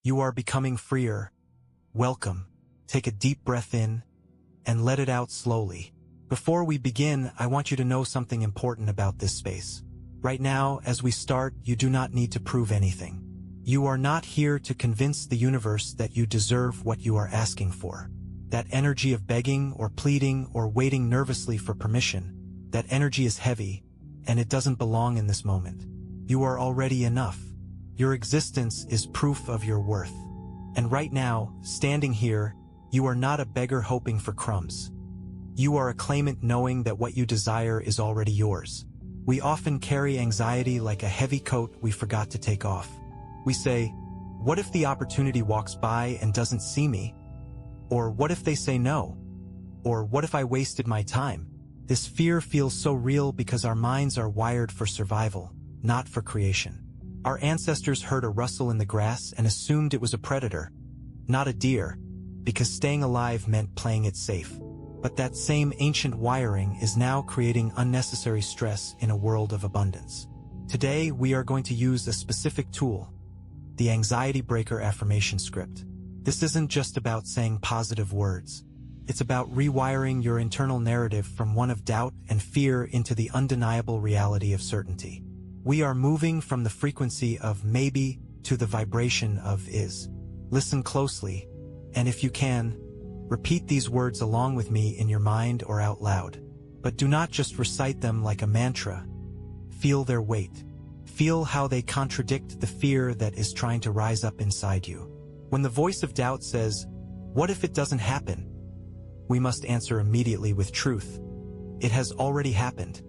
You are becoming freer. Welcome. Take a deep breath in and let it out slowly. Before we begin, I want you to know something important about this space. Right now, as we start, you do not need to prove anything. You are not here to convince the universe that you deserve what you are asking for. That energy of begging or pleading or waiting nervously for permission, that energy is heavy, and it doesn't belong in this moment. You are already enough. Your existence is proof of your worth. And right now, standing here, you are not a beggar hoping for crumbs. You are a claimant knowing that what you desire is already yours. We often carry anxiety like a heavy coat we forgot to take off. We say, what if the opportunity walks by and doesn't see me? Or what if they say no? Or what if I wasted my time? This fear feels so real because our minds are wired for survival, not for creation. Our ancestors heard a rustle in the grass and assumed it was a predator, not a deer, because staying alive meant playing it safe. But that same ancient wiring is now creating unnecessary stress in a world of abundance. Today, we are going to use a specific tool, the Anxiety Breaker Affirmation Script. This isn't just about saying positive words. It's about rewiring your internal narrative from one of doubt and fear into the undeniable reality of certainty. We are moving from the frequency of maybe to the vibration of is. Listen closely, and if you can, repeat these words along with me in your mind or out loud. But do not just recite them like a mantra. Feel their weight. Feel how they contradict the fear that is trying to rise up inside you. When the voice of doubt says, "What if it doesn't happen?" we must answer immediately with truth. It has already happened.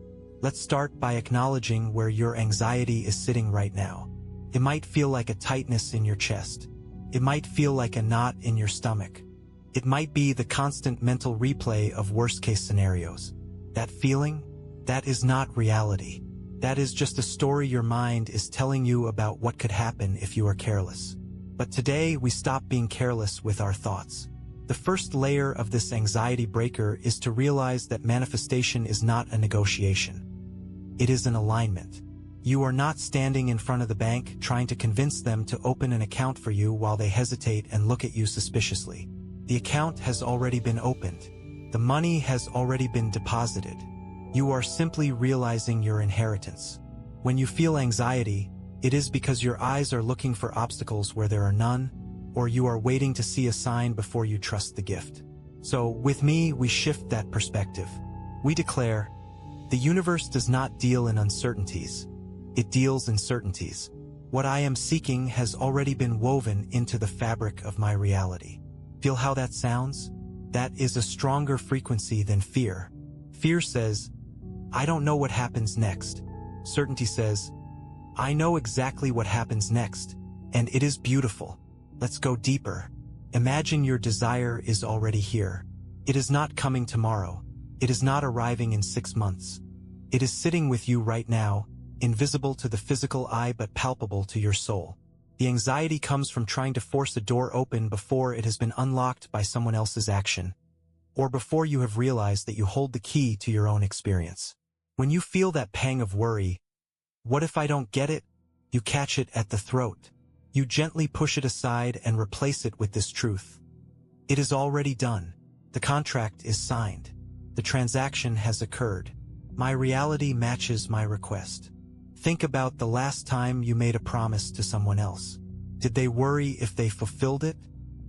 Let's start by acknowledging where your anxiety is sitting right now. It might feel like a tightness in your chest. It might feel like a knot in your stomach. It might be the constant mental replay of worst-case scenarios. That feeling? That is not reality. That is just a story your mind is telling you about what could happen if you are careless. But today, we stop being careless with our thoughts. The first layer of this anxiety breaker is to realize that manifestation is not a negotiation. It is an alignment. You are not standing in front of the bank trying to convince them to open an account for you while they hesitate and look at you suspiciously. The account has already been opened. The money has already been deposited. You are simply realizing your inheritance. When you feel anxiety, it is because your eyes are looking for obstacles where there are none, or you are waiting to see a sign before you trust the gift. So, with me, we shift that perspective. We declare, the universe does not deal in uncertainties. It deals in certainties. What I am seeking has already been woven into the fabric of my reality. Feel how that sounds? That is a stronger frequency than fear. Fear says, I don't know what happens next. Certainty says, I know exactly what happens next, and it is beautiful. Let's go deeper. Imagine your desire is already here. It is not coming tomorrow. It is not arriving in 6 months. It is sitting with you right now, invisible to the physical eye but palpable to your soul. The anxiety comes from trying to force a door open before it has been unlocked by someone else's action, or before you have realized that you hold the key to your own experience. When you feel that pang of worry, what if I don't get it? You catch it at the throat. You gently push it aside and replace it with this truth. It is already done. The contract is signed. The transaction has occurred. My reality matches my request. Think about the last time you made a promise to someone else. Did they worry if they fulfilled it?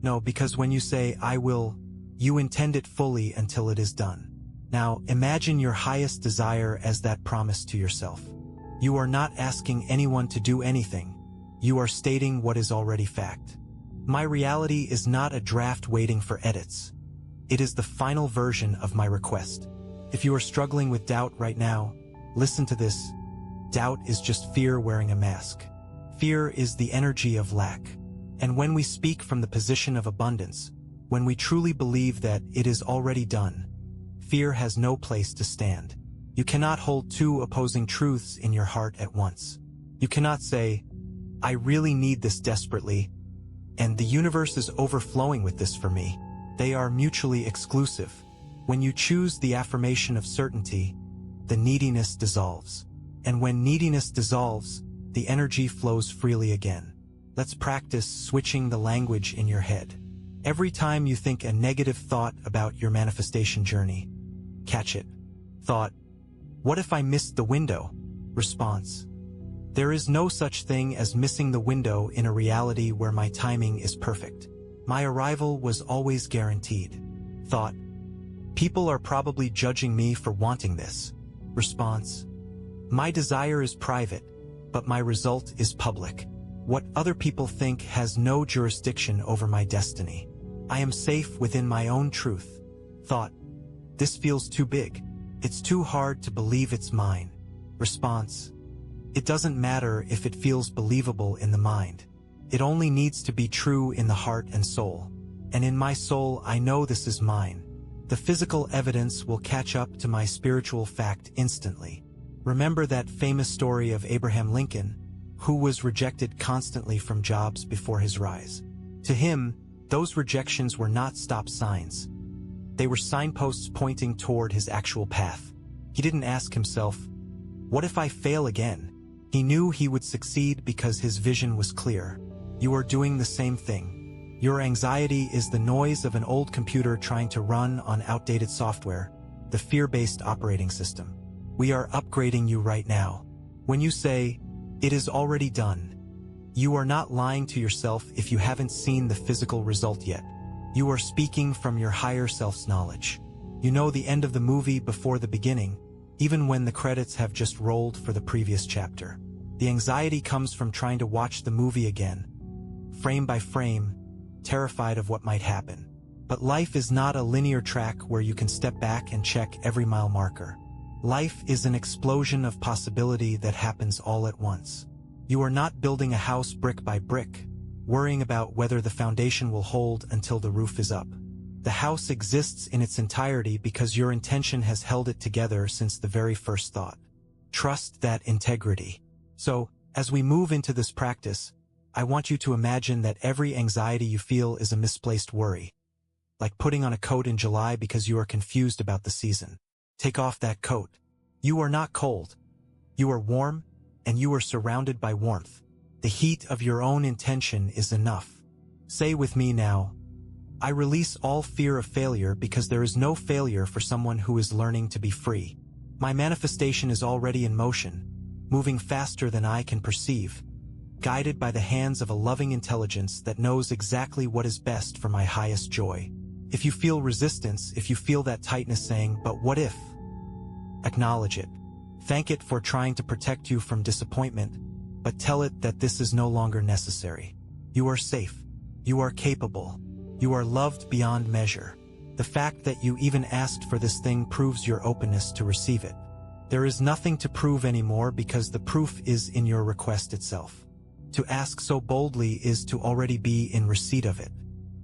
No, because when you say, I will, you intend it fully until it is done. Now, imagine your highest desire as that promise to yourself. You are not asking anyone to do anything. You are stating what is already fact. My reality is not a draft waiting for edits. It is the final version of my request. If you are struggling with doubt right now, listen to this. Doubt is just fear wearing a mask. Fear is the energy of lack. And when we speak from the position of abundance, when we truly believe that it is already done, fear has no place to stand. You cannot hold two opposing truths in your heart at once. You cannot say, I really need this desperately, and the universe is overflowing with this for me. They are mutually exclusive. When you choose the affirmation of certainty, the neediness dissolves. And when neediness dissolves, the energy flows freely again. Let's practice switching the language in your head. Every time you think a negative thought about your manifestation journey, catch it. Thought, what if I missed the window? Response, there is no such thing as missing the window in a reality where my timing is perfect. My arrival was always guaranteed. Thought, people are probably judging me for wanting this. Response, my desire is private, but my result is public. What other people think has no jurisdiction over my destiny. I am safe within my own truth. Thought, this feels too big. It's too hard to believe it's mine. Response, it doesn't matter if it feels believable in the mind. It only needs to be true in the heart and soul. And in my soul, I know this is mine. The physical evidence will catch up to my spiritual fact instantly. Remember that famous story of Abraham Lincoln, who was rejected constantly from jobs before his rise. To him, those rejections were not stop signs. They were signposts pointing toward his actual path. He didn't ask himself, what if I fail again? He knew he would succeed because his vision was clear. You are doing the same thing. Your anxiety is the noise of an old computer trying to run on outdated software, the fear-based operating system. We are upgrading you right now. When you say, it is already done, you are not lying to yourself if you haven't seen the physical result yet. You are speaking from your higher self's knowledge. You know the end of the movie before the beginning, even when the credits have just rolled for the previous chapter. The anxiety comes from trying to watch the movie again, frame by frame, terrified of what might happen. But life is not a linear track where you can step back and check every mile marker. Life is an explosion of possibility that happens all at once. You are not building a house brick by brick, worrying about whether the foundation will hold until the roof is up. The house exists in its entirety because your intention has held it together since the very first thought. Trust that integrity. So, as we move into this practice, I want you to imagine that every anxiety you feel is a misplaced worry. Like putting on a coat in July because you are confused about the season. Take off that coat. You are not cold. You are warm, and you are surrounded by warmth. The heat of your own intention is enough. Say with me now, I release all fear of failure because there is no failure for someone who is learning to be free. My manifestation is already in motion, moving faster than I can perceive, guided by the hands of a loving intelligence that knows exactly what is best for my highest joy. If you feel resistance, if you feel that tightness saying, but what if? Acknowledge it. Thank it for trying to protect you from disappointment, but tell it that this is no longer necessary. You are safe. You are capable. You are loved beyond measure. The fact that you even asked for this thing proves your openness to receive it. There is nothing to prove anymore because the proof is in your request itself. To ask so boldly is to already be in receipt of it.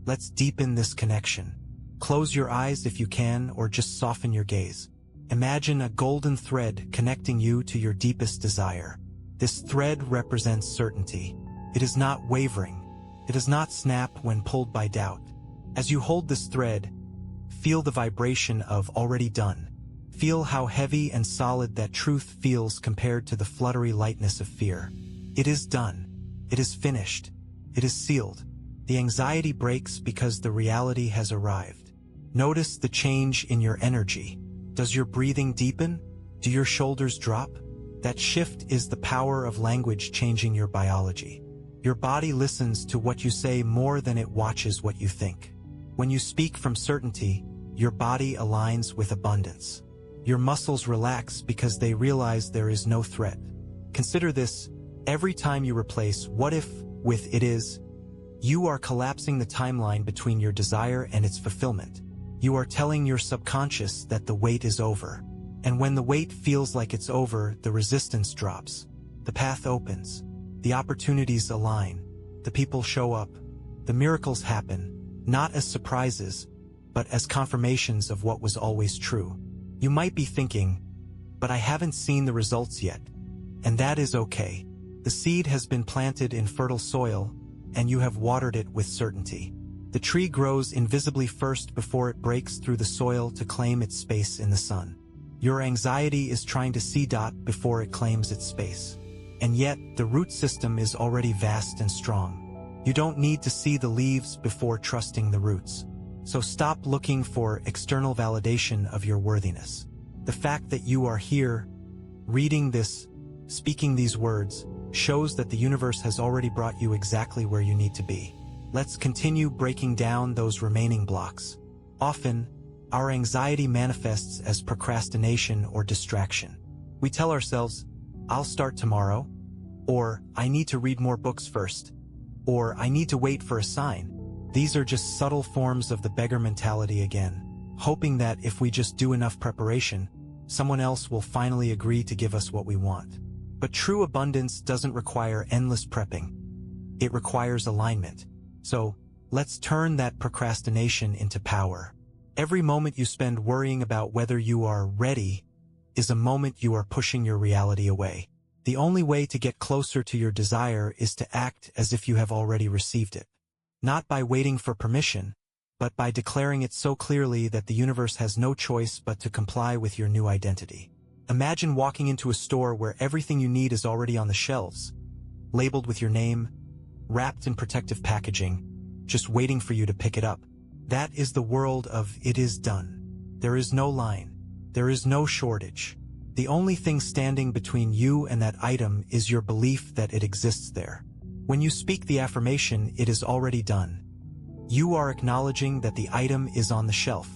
Let's deepen this connection. Close your eyes if you can, or just soften your gaze. Imagine a golden thread connecting you to your deepest desire. This thread represents certainty. It is not wavering. It does not snap when pulled by doubt. As you hold this thread, feel the vibration of already done. Feel how heavy and solid that truth feels compared to the fluttery lightness of fear. It is done. It is finished. It is sealed. The anxiety breaks because the reality has arrived. Notice the change in your energy. Does your breathing deepen? Do your shoulders drop? That shift is the power of language changing your biology. Your body listens to what you say more than it watches what you think. When you speak from certainty, your body aligns with abundance. Your muscles relax because they realize there is no threat. Consider this: every time you replace what if with it is, you are collapsing the timeline between your desire and its fulfillment. You are telling your subconscious that the wait is over. And when the wait feels like it's over, the resistance drops. The path opens. The opportunities align. The people show up. The miracles happen, not as surprises, but as confirmations of what was always true. You might be thinking, but I haven't seen the results yet. And that is okay. The seed has been planted in fertile soil, and you have watered it with certainty. The tree grows invisibly first before it breaks through the soil to claim its space in the sun. Your anxiety is trying to see before it claims its space. And yet, the root system is already vast and strong. You don't need to see the leaves before trusting the roots. So stop looking for external validation of your worthiness. The fact that you are here, reading this, speaking these words, shows that the universe has already brought you exactly where you need to be. Let's continue breaking down those remaining blocks. Often, our anxiety manifests as procrastination or distraction. We tell ourselves, I'll start tomorrow, or I need to read more books first, or I need to wait for a sign. These are just subtle forms of the beggar mentality again, hoping that if we just do enough preparation, someone else will finally agree to give us what we want. But true abundance doesn't require endless prepping. It requires alignment. So, let's turn that procrastination into power. Every moment you spend worrying about whether you are ready is a moment you are pushing your reality away. The only way to get closer to your desire is to act as if you have already received it. Not by waiting for permission, but by declaring it so clearly that the universe has no choice but to comply with your new identity. Imagine walking into a store where everything you need is already on the shelves, labeled with your name, wrapped in protective packaging, just waiting for you to pick it up. That is the world of it is done. There is no line. There is no shortage. The only thing standing between you and that item is your belief that it exists there. When you speak the affirmation, it is already done. You are acknowledging that the item is on the shelf.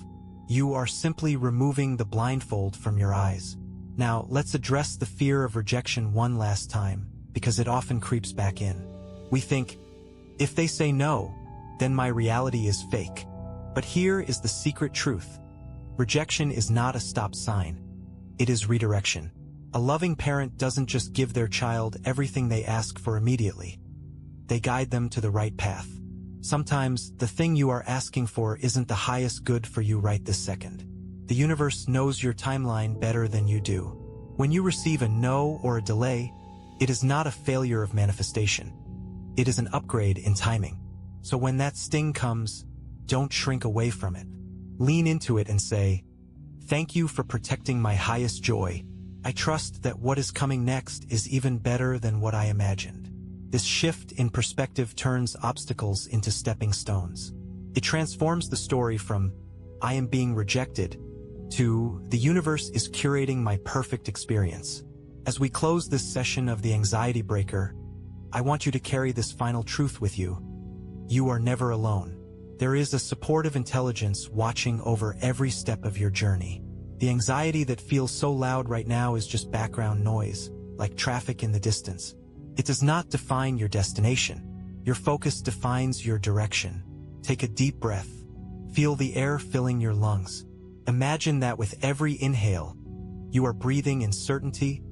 You are simply removing the blindfold from your eyes. Now, let's address the fear of rejection one last time, because it often creeps back in. We think, if they say no, then my reality is fake. But here is the secret truth. Rejection is not a stop sign. It is redirection. A loving parent doesn't just give their child everything they ask for immediately. They guide them to the right path. Sometimes, the thing you are asking for isn't the highest good for you right this second. The universe knows your timeline better than you do. When you receive a no or a delay, it is not a failure of manifestation. It is an upgrade in timing. So when that sting comes, don't shrink away from it. Lean into it and say, "Thank you for protecting my highest joy. I trust that what is coming next is even better than what I imagined." This shift in perspective turns obstacles into stepping stones. It transforms the story from, "I am being rejected," to, "The universe is curating my perfect experience." As we close this session of the Anxiety Breaker, I want you to carry this final truth with you. You are never alone. There is a supportive intelligence watching over every step of your journey. The anxiety that feels so loud right now is just background noise, like traffic in the distance. It does not define your destination. Your focus defines your direction. Take a deep breath. Feel the air filling your lungs. Imagine that with every inhale, you are breathing in certainty,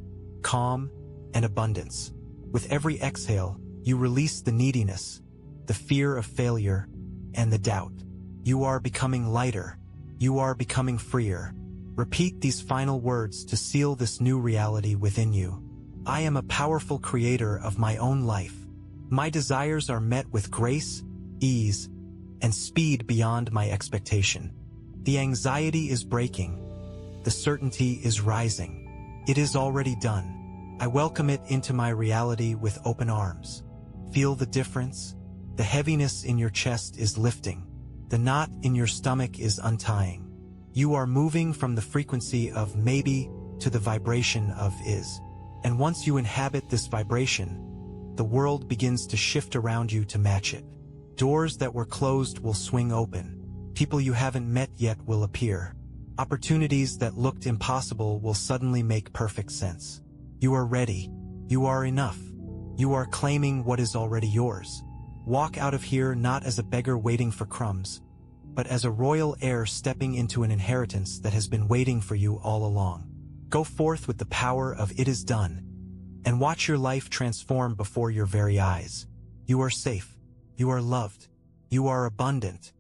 calm, and abundance. With every exhale, you release the neediness, the fear of failure, and the doubt. You are becoming lighter. You are becoming freer. Repeat these final words to seal this new reality within you. I am a powerful creator of my own life. My desires are met with grace, ease, and speed beyond my expectation. The anxiety is breaking. The certainty is rising. It is already done. I welcome it into my reality with open arms. Feel the difference? The heaviness in your chest is lifting. The knot in your stomach is untying. You are moving from the frequency of maybe to the vibration of is. And once you inhabit this vibration, the world begins to shift around you to match it. Doors that were closed will swing open. People you haven't met yet will appear. Opportunities that looked impossible will suddenly make perfect sense. You are ready. You are enough. You are claiming what is already yours. Walk out of here not as a beggar waiting for crumbs, but as a royal heir stepping into an inheritance that has been waiting for you all along. Go forth with the power of it is done, and watch your life transform before your very eyes. You are safe. You are loved. You are abundant.